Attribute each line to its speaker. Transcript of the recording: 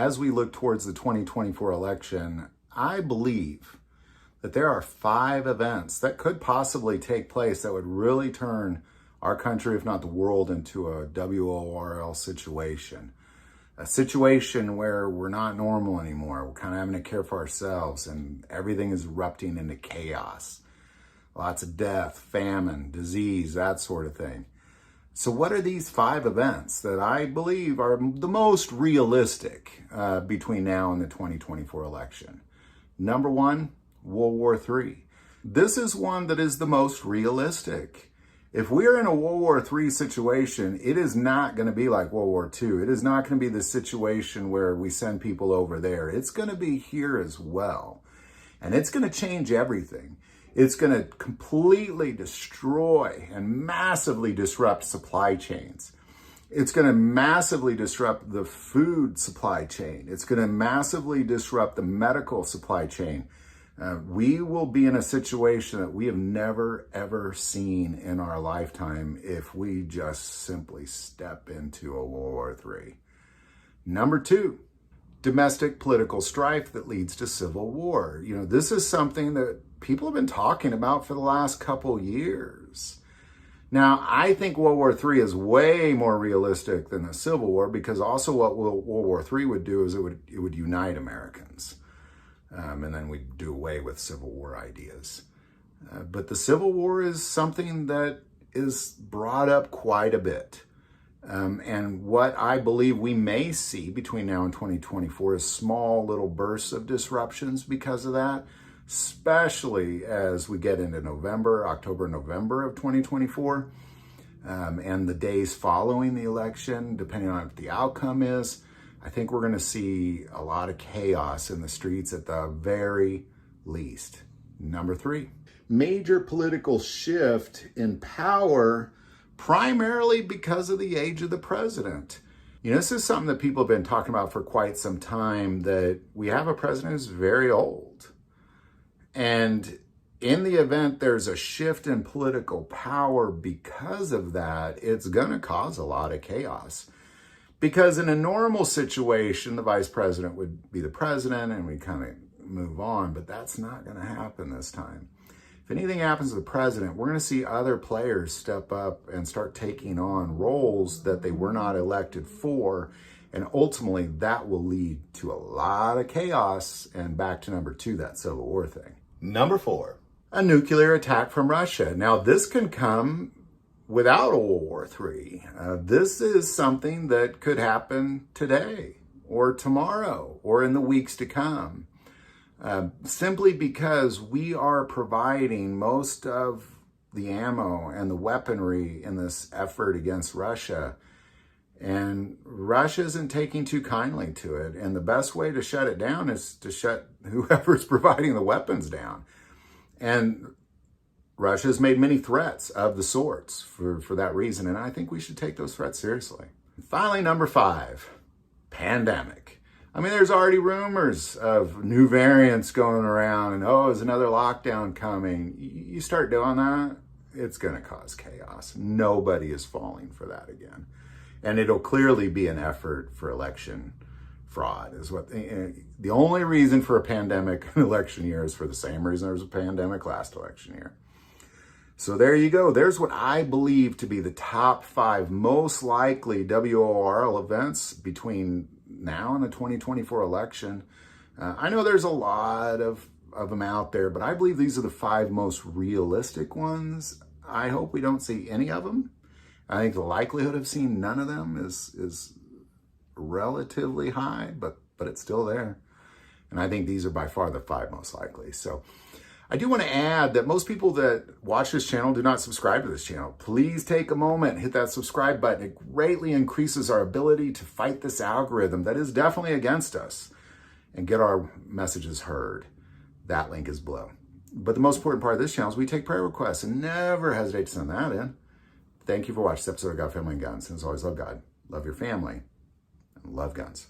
Speaker 1: as we look towards the 2024 election, I believe that there are 5 events that could possibly take place that would really turn our country, if not the world, into a worl situation. A situation where we're not normal anymore. We're kind of having to care for ourselves and everything is erupting into chaos. Lots of death, famine, disease, that sort of thing. So what are these 5 events that I believe are the most realistic between now and the 2024 election? Number 1, World War III. This is one that is the most realistic. If we're in a World War III situation, it is not going to be like World War II. It is not going to be the situation where we send people over there. It's going to be here as well. And it's going to change everything. It's going to completely destroy and massively disrupt supply chains. It's going to massively disrupt the food supply chain. It's going to massively disrupt the medical supply chain. We will be in a situation that we have never, ever seen in our lifetime if we just simply step into a World War III. Number 2, domestic political strife that leads to civil war. You know, this is something that people have been talking about for the last couple years. Now, I think World War III is way more realistic than the Civil War, because also what World War III would do is it would unite Americans. And then we'd do away with Civil War ideas. But the Civil War is something that is brought up quite a bit. And what I believe we may see between now and 2024 is small little bursts of disruptions because of that, especially as we get into October, November of 2024, and the days following the election, depending on what the outcome is. I think we're going to see a lot of chaos in the streets at the very least. Number 3, major political shift in power, primarily because of the age of the president. You know, this is something that people have been talking about for quite some time, that we have a president who's very old. And in the event there's a shift in political power because of that, it's going to cause a lot of chaos. Because in a normal situation, the vice president would be the president and we kind of move on, but that's not going to happen this time. If anything happens to the president, we're going to see other players step up and start taking on roles that they were not elected for, and ultimately that will lead to a lot of chaos, and back to number 2, that Civil War thing. Number 4, a nuclear attack from Russia. Now, this can come without a World War III. This is something that could happen today or tomorrow or in the weeks to come, simply because we are providing most of the ammo and the weaponry in this effort against Russia. And Russia isn't taking too kindly to it. And the best way to shut it down is to shut whoever's providing the weapons down. And Russia has made many threats of the sorts for that reason, and I think we should take those threats seriously. Finally, number 5, pandemic. I mean, there's already rumors of new variants going around, and is another lockdown coming? You start doing that, it's going to cause chaos. Nobody is falling for that again. And it'll clearly be an effort for election fraud. Is what the only reason for a pandemic in election year is for the same reason there was a pandemic last election year. So there you go. There's what I believe to be the top 5 most likely worl events between now and the 2024 election. I know there's a lot of them out there, but I believe these are the 5 most realistic ones. I hope we don't see any of them. I think the likelihood of seeing none of them is relatively high, but it's still there. And I think these are by far the 5 most likely. So I do want to add that most people that watch this channel do not subscribe to this channel. Please take a moment, hit that subscribe button. It greatly increases our ability to fight this algorithm that is definitely against us and get our messages heard. That link is below. But the most important part of this channel is we take prayer requests, and never hesitate to send that in. Thank you for watching this episode of God, Family, and Guns. And as always, love God, love your family, and love guns.